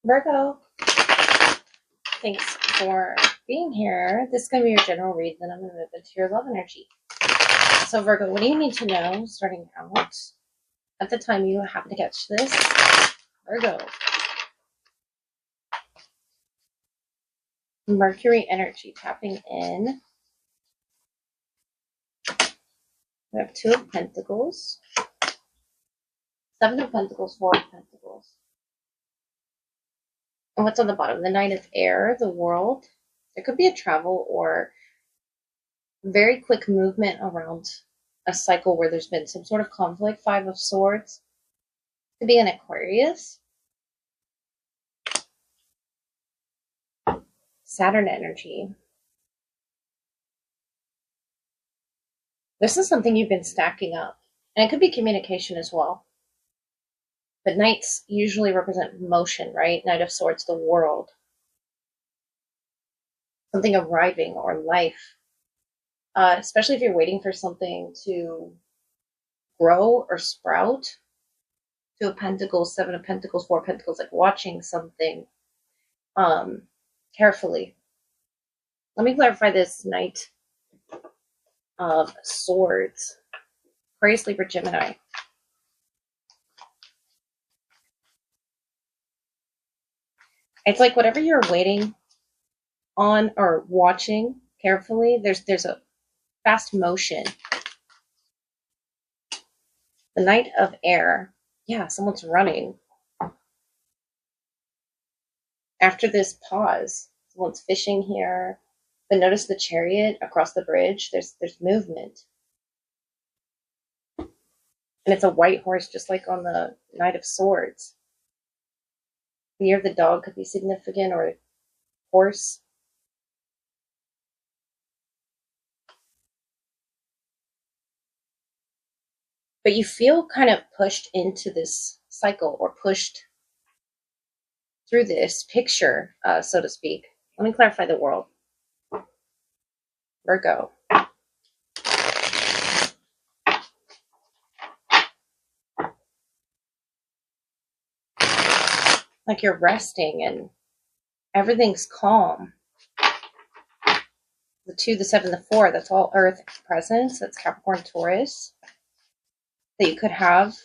Virgo, thanks for being here. This is going to be your general read, then I'm going to move into your love energy. So Virgo, what do you need to know starting out at the time you happen to catch this? Virgo. Mercury energy tapping in. We have Two of Pentacles, Seven of Pentacles, Four of Pentacles. And what's on the bottom? The Knight of Air, the World. There could be a travel or very quick movement around a cycle where there's been some sort of conflict. Five of Swords. Could be an Aquarius. Saturn energy. This is something you've been stacking up. And it could be communication as well. But knights usually represent motion, right? Knight of Swords, the world. Something arriving or life. Especially if you're waiting for something to grow or sprout. Two of Pentacles, Seven of Pentacles, Four of Pentacles, like watching something carefully. Let me clarify this Knight of Swords. Aquarius, Libra, Gemini. It's like whatever you're waiting on or watching carefully, there's a fast motion. The Knight of Air. Yeah, someone's running. After this pause, someone's fishing here. But notice the Chariot across the bridge. There's movement. And it's a white horse, just like on the Knight of Swords. The year of the dog could be significant, or horse. But you feel kind of pushed into this cycle, or pushed through this picture, so to speak. Let me clarify the world. Virgo. Like you're resting and everything's calm. The 2, the 7, the 4, that's all Earth presence. That's Capricorn, Taurus. That you could have,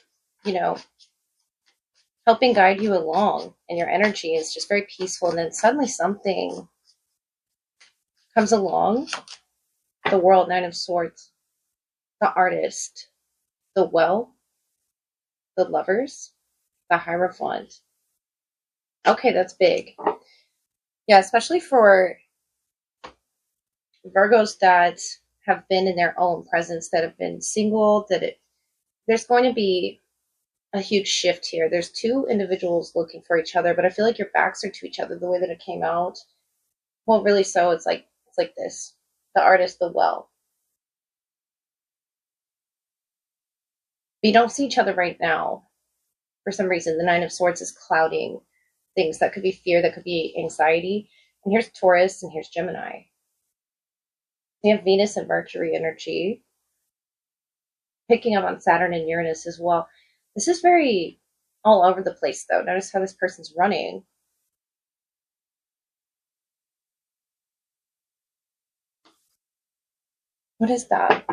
helping guide you along. And your energy is just very peaceful. And then suddenly something comes along. The World, Nine of Swords. The Artist. The Well. The Lovers. The Hierophant. Okay, that's big. Yeah, especially for Virgos that have been in their own presence, that have been single, there's going to be a huge shift here. There's two individuals looking for each other, but I feel like your backs are to each other the way that it came out. Well, really so. It's like this. The Artist, the Well. But you don't see each other right now. For some reason, the Nine of Swords is clouding things. That could be fear, that could be anxiety. And here's Taurus and here's Gemini. We have Venus and Mercury energy. Picking up on Saturn and Uranus as well. This is very all over the place, though. Notice how this person's running. What is that?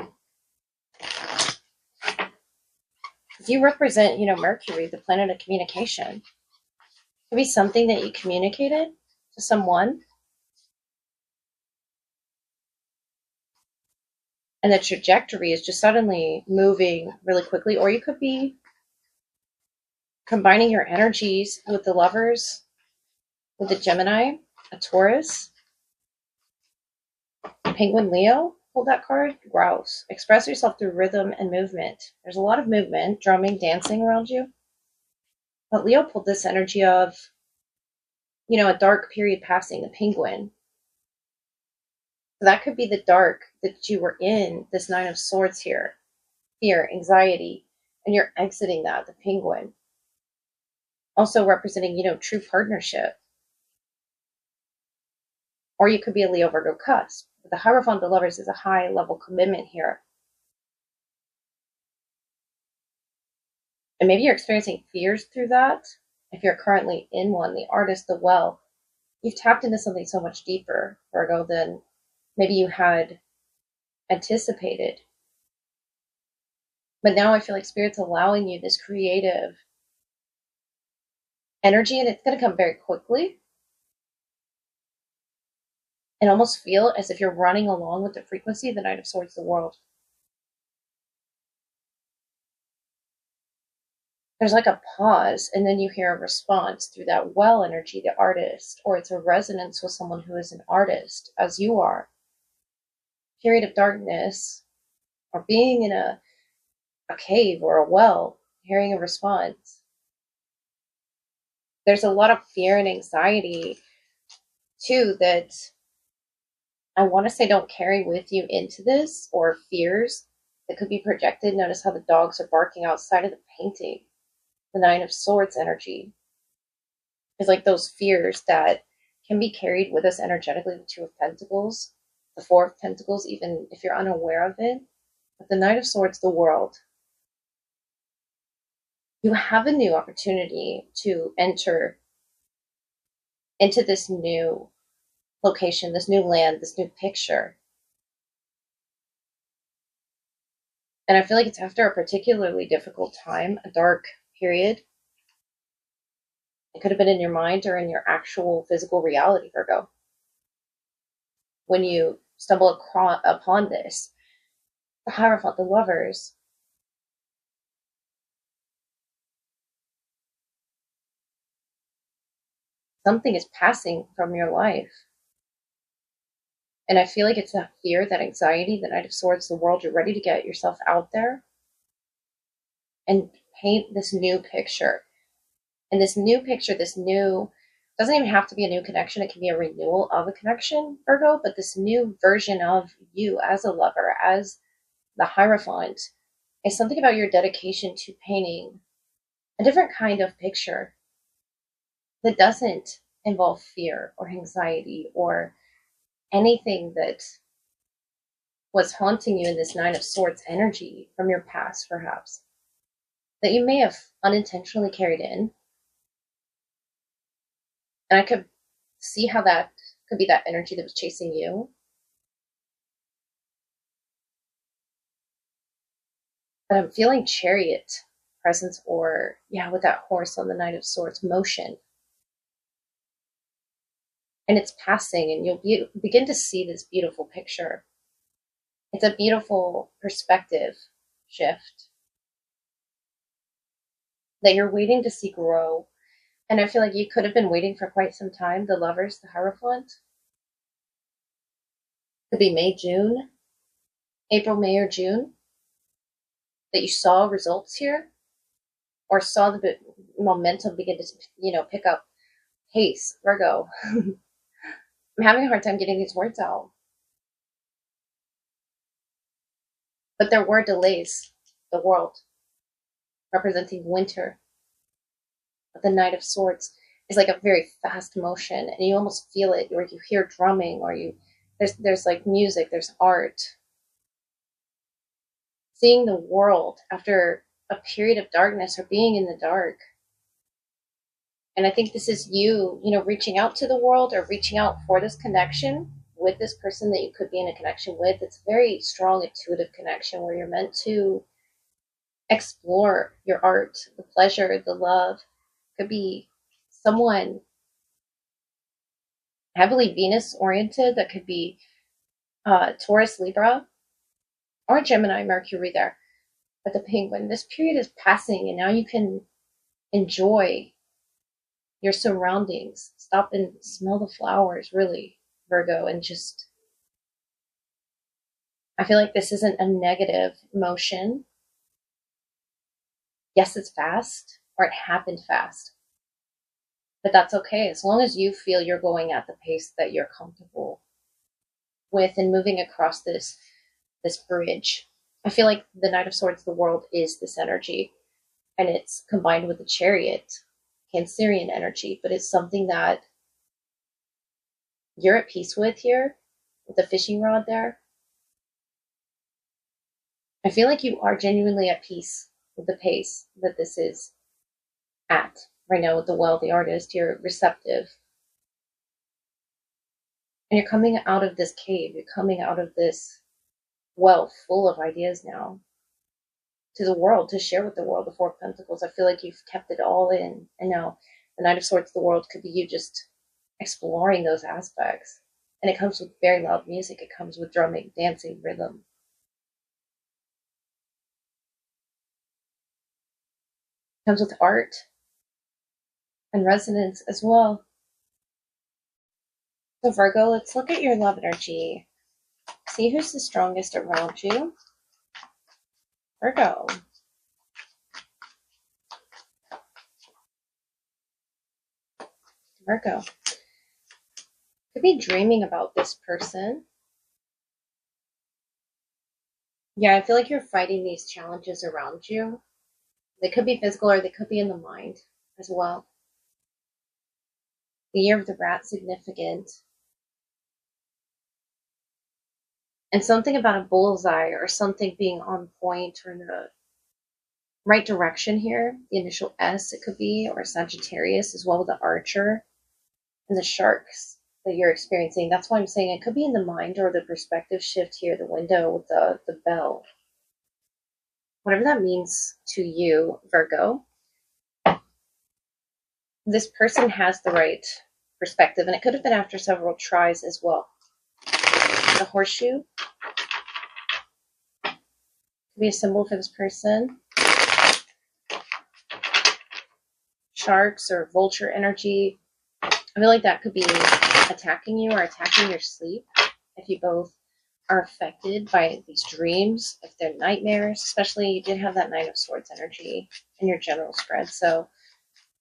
You represent, Mercury, the planet of communication. It could be something that you communicated to someone. And the trajectory is just suddenly moving really quickly. Or you could be combining your energies with the Lovers, with the Gemini, a Taurus, Penguin, Leo. Hold that card. Grouse. Express yourself through rhythm and movement. There's a lot of movement, drumming, dancing around you. But Leo pulled this energy of, a dark period passing, the Penguin. So that could be the dark that you were in, this Nine of Swords here. Fear, anxiety, and you're exiting that, the Penguin. Also representing, true partnership. Or you could be a Leo Virgo cusp. But the Hierophant, the Lovers, is a high level commitment here. And maybe you're experiencing fears through that. if you're currently in one, the artist, the well, you've tapped into something so much deeper, Virgo, than maybe you had anticipated. But now I feel like Spirit's allowing you this creative energy, and it's going to come very quickly, and almost feel as if you're running along with the frequency of the Knight of Swords, the world. There's like a pause, and then you hear a response through that well energy, the artist, or it's a resonance with someone who is an artist, as you are. Period of darkness, or being in a cave or a well, hearing a response. There's a lot of fear and anxiety, too, that I want to say don't carry with you into this, or fears that could be projected. Notice how the dogs are barking outside of the painting. The Nine of Swords energy is like those fears that can be carried with us energetically. The Two of Pentacles, the Four of Pentacles, even if you're unaware of it. But the Knight of Swords, the world, you have a new opportunity to enter into this new location, this new land, this new picture. And I feel like it's after a particularly difficult time, a dark period. It could have been in your mind or in your actual physical reality, Virgo. When you stumble upon this, the Hierophant, the Lovers, something is passing from your life. And I feel like it's that fear, that anxiety, the Knight of Swords, the world. You're ready to get yourself out there and paint this new picture. And this new picture, this new, doesn't even have to be a new connection. It can be a renewal of a connection, Virgo, but this new version of you as a lover, as the Hierophant, is something about your dedication to painting a different kind of picture that doesn't involve fear or anxiety or anything that was haunting you in this Nine of Swords energy from your past, perhaps, that you may have unintentionally carried in. And I could see how that could be that energy that was chasing you. But I'm feeling Chariot presence, or, yeah, with that horse on the Knight of Swords, motion. And it's passing, and you'll begin to see this beautiful picture. It's a beautiful perspective shift that you're waiting to see grow. And I feel like you could have been waiting for quite some time. The Lovers, the Hierophant. Could be May, June, April, May, or June, that you saw results here, or saw the momentum begin to, pick up pace. Virgo. I'm having a hard time getting these words out. But there were delays. The world, representing winter. But the Knight of Swords is like a very fast motion, and you almost feel it, or you hear drumming, or there's like music, there's art. Seeing the world after a period of darkness, or being in the dark. And I think this is you, reaching out to the world, or reaching out for this connection with this person that you could be in a connection with. It's a very strong intuitive connection where you're meant to explore your art, the pleasure, the love. Could be someone heavily Venus oriented, that could be Taurus, Libra, or Gemini, Mercury there. But the Penguin, this period is passing, and now you can enjoy your surroundings. Stop and smell the flowers, really, Virgo, and just, I feel like this isn't a negative motion. Yes, it's fast, or it happened fast. But that's okay, as long as you feel you're going at the pace that you're comfortable with and moving across this bridge. I feel like the Knight of Swords, the world, is this energy, and it's combined with the Chariot, Cancerian energy, but it's something that you're at peace with here, with the fishing rod there. I feel like you are genuinely at peace with the pace that this is at, right now with the well, the artist, you're receptive. And you're coming out of this cave, you're coming out of this well full of ideas now to the world, to share with the world. The Four of Pentacles, I feel like you've kept it all in, and now the Knight of Swords, the world, could be you just exploring those aspects. And it comes with very loud music, it comes with drumming, dancing, rhythm. It comes with art and resonance as well. So Virgo, let's look at your love energy. See who's the strongest around you. Virgo. Virgo. Could be dreaming about this person. Yeah, I feel like you're fighting these challenges around you. They could be physical or they could be in the mind as well. The Year of the Rat, significant. And something about a bullseye or something being on point or in the right direction here. The initial S, it could be, or Sagittarius as well with the Archer and the Sharks that you're experiencing. That's why I'm saying it could be in the mind or the perspective shift here, the window with the bell. Whatever that means to you, Virgo, this person has the right perspective, and it could have been after several tries as well. The horseshoe could be a symbol for this person. Sharks or vulture energy. I feel like that could be attacking you or attacking your sleep if you both are affected by these dreams, if they're nightmares. Especially, you did have that Knight of Swords energy in your general spread. So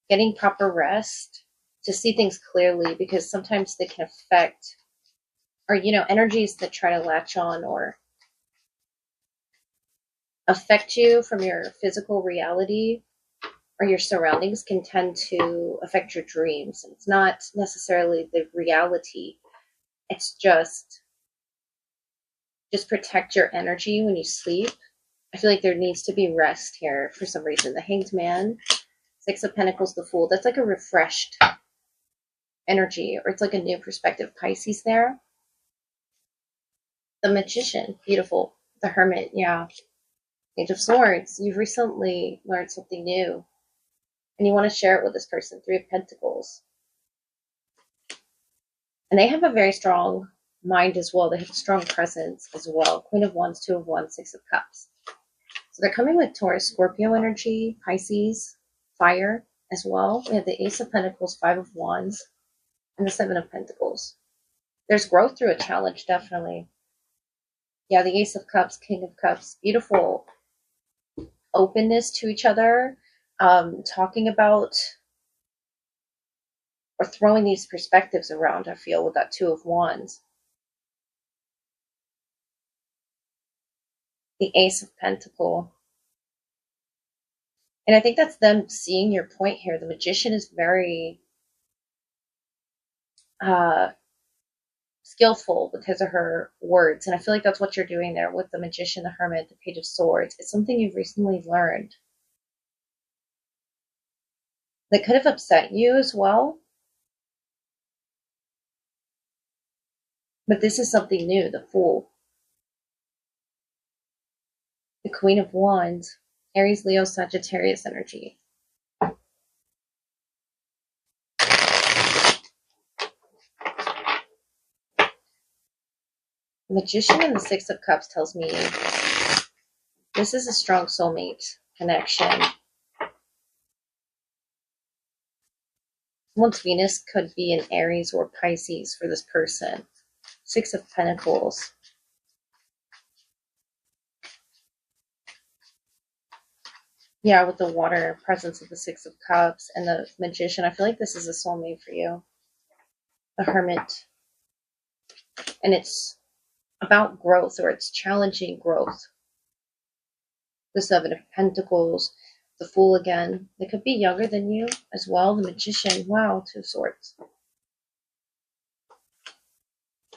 getting proper rest to see things clearly, because sometimes they can affect, or, energies that try to latch on or affect you from your physical reality or your surroundings can tend to affect your dreams. It's not necessarily the reality. It's just protect your energy when you sleep. I feel like there needs to be rest here for some reason. The Hanged Man, Six of Pentacles, the Fool, that's like a refreshed energy, or it's like a new perspective. Pisces there. The Magician, beautiful. The Hermit, yeah. Page of Swords, you've recently learned something new and you want to share it with this person. Three of Pentacles. And they have a very strong mind as well. They have a strong presence as well. Queen of Wands, Two of Wands, Six of Cups. So they're coming with Taurus, Scorpio energy, Pisces, fire as well. We have the Ace of Pentacles, Five of Wands, and the Seven of Pentacles. There's growth through a challenge, definitely. Yeah, the Ace of Cups, King of Cups, beautiful openness to each other, talking about or throwing these perspectives around, I feel, with that Two of Wands. The Ace of Pentacle. And I think that's them seeing your point here. The Magician is very skillful because of her words. And I feel like that's what you're doing there with the Magician, the Hermit, the Page of Swords. It's something you've recently learned that could have upset you as well. But this is something new, the Fool. The Queen of Wands, Aries, Leo, Sagittarius energy. The Magician and the Six of Cups tells me this is a strong soulmate connection. Someone's Venus could be in Aries or Pisces for this person. Six of Pentacles. Yeah, with the water presence of the Six of Cups and the Magician, I feel like this is a soulmate for you. The Hermit. And it's about growth, or it's challenging growth. The Seven of Pentacles. The Fool again. They could be younger than you as well. The Magician. Wow, Two of Swords.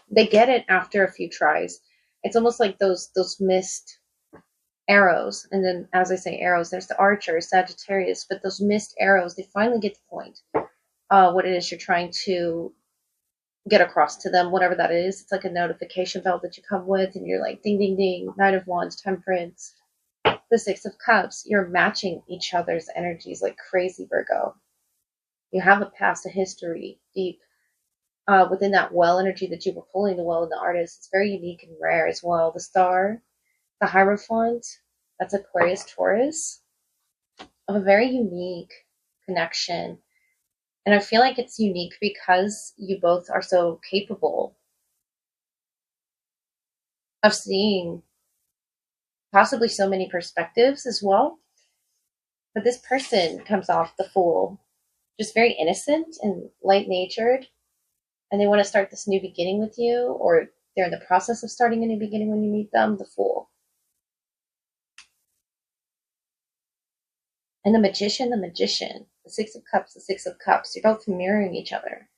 They get it after a few tries. It's almost like those missed arrows. And then, as I say arrows, there's the archer, Sagittarius, but those missed arrows, they finally get the point. What it is you're trying to get across to them, whatever that is. It's like a notification bell that you come with, and you're like, ding, ding, ding, Knight of Wands, Temperance, the Six of Cups. You're matching each other's energies like crazy, Virgo. You have a past, a history deep within that well energy that you were pulling, the well in the artist. It's very unique and rare as well. The star, the Hierophant, that's Aquarius, Taurus, of a very unique connection. And I feel like it's unique because you both are so capable of seeing possibly so many perspectives as well. But this person comes off the Fool, just very innocent and light natured, and they want to start this new beginning with you, or they're in the process of starting a new beginning when you meet them, the Fool. And the Magician, the Six of Cups, the Six of Cups. You're both mirroring each other.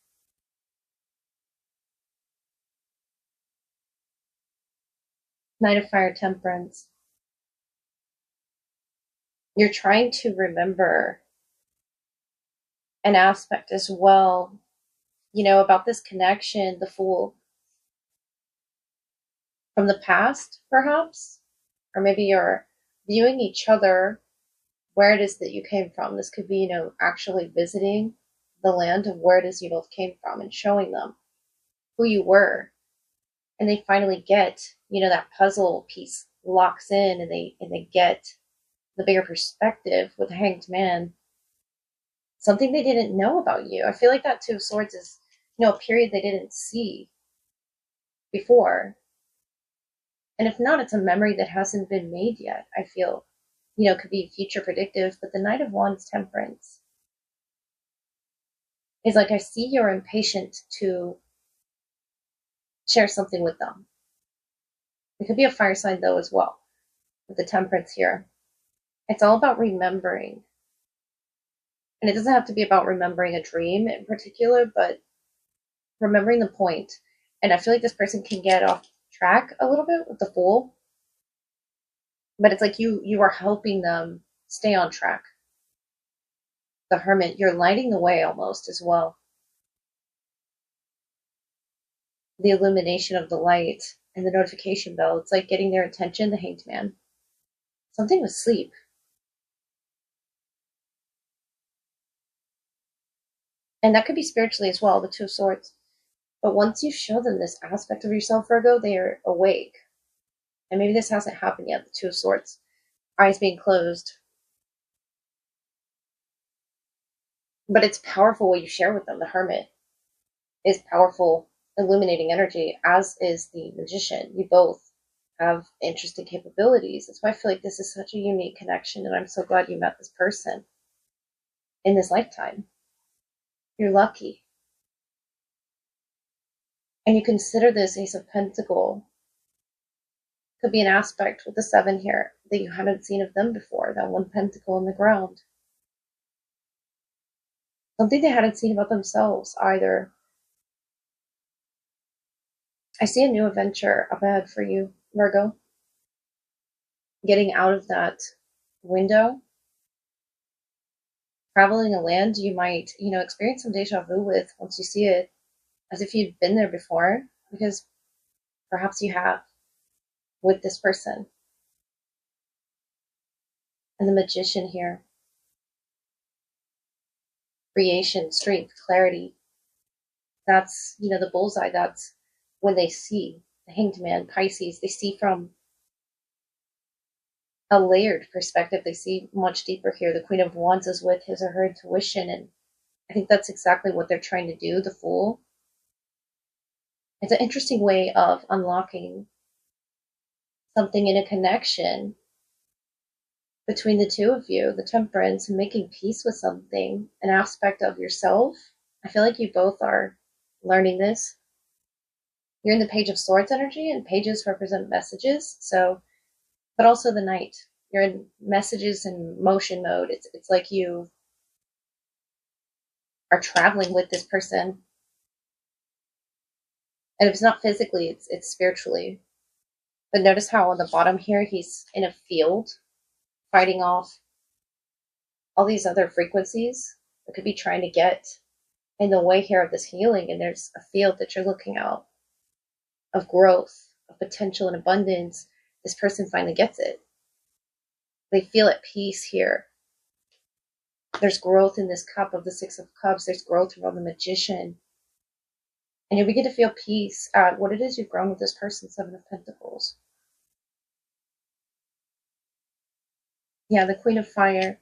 Knight of Fire, Temperance. You're trying to remember an aspect as well, about this connection, the Fool, from the past, perhaps, or maybe you're viewing each other where it is that you came from. This could be, actually visiting the land of where it is you both came from and showing them who you were. And they finally get, that puzzle piece locks in, and they get the bigger perspective with the Hanged Man. Something they didn't know about you. I feel like that Two of Swords is, a period they didn't see before. And if not, it's a memory that hasn't been made yet, I feel. Could be future predictive, but the Knight of Wands, Temperance, is like, I see you're impatient to share something with them. It could be a fire sign, though, as well, with the Temperance here. It's all about remembering. And it doesn't have to be about remembering a dream in particular, but remembering the point. And I feel like this person can get off track a little bit with the Fool. But it's like you are helping them stay on track. The Hermit, you're lighting the way almost as well. The illumination of the light and the notification bell, it's like getting their attention, the Hanged Man. Something with sleep. And that could be spiritually as well, the Two of Swords. But once you show them this aspect of yourself, Virgo, they are awake. And maybe this hasn't happened yet, the Two of Swords. Eyes being closed. But it's powerful what you share with them. The Hermit is powerful, illuminating energy, as is the Magician. You both have interesting capabilities. That's why I feel like this is such a unique connection, and I'm so glad you met this person in this lifetime. You're lucky. And you consider this Ace of Pentacles. Could be an aspect with the Seven here that you hadn't seen of them before, that one pentacle in the ground. Something they hadn't seen about themselves either. I see a new adventure up ahead for you, Virgo. Getting out of that window, traveling a land you might, experience some deja vu with once you see it, as if you'd been there before, because perhaps you have with this person. And the Magician here. Creation, strength, clarity. That's, the bullseye. That's when they see the Hanged Man, Pisces. They see from a layered perspective. They see much deeper here. The Queen of Wands is with his or her intuition, and I think that's exactly what they're trying to do, the Fool. It's an interesting way of unlocking something in a connection between the two of you, the Temperance, and making peace with something, an aspect of yourself. I feel like you both are learning this. You're in the Page of Swords energy, and pages represent messages. So, but also the Knight. You're in messages and motion mode. It's like you are traveling with this person. And if it's not physically, it's spiritually. But notice how on the bottom here, he's in a field fighting off all these other frequencies that could be trying to get in the way here of this healing. And there's a field that you're looking out of growth, of potential and abundance. This person finally gets it. They feel at peace here. There's growth in this cup of the Six of Cups. There's growth from the Magician. And you begin to feel peace at what it is you've grown with this person, Seven of Pentacles. Yeah, the Queen of Fire.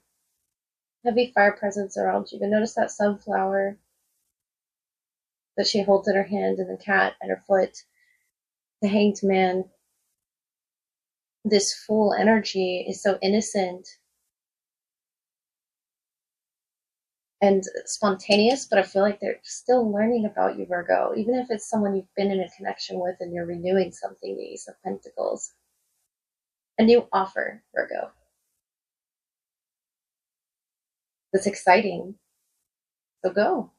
Heavy fire presence around you. But notice that sunflower that she holds in her hand and the cat at her foot. The Hanged Man. This full energy is so innocent and spontaneous, but I feel like they're still learning about you, Virgo, even if it's someone you've been in a connection with and you're renewing something, the Ace of Pentacles. A new offer, Virgo. That's exciting. So go.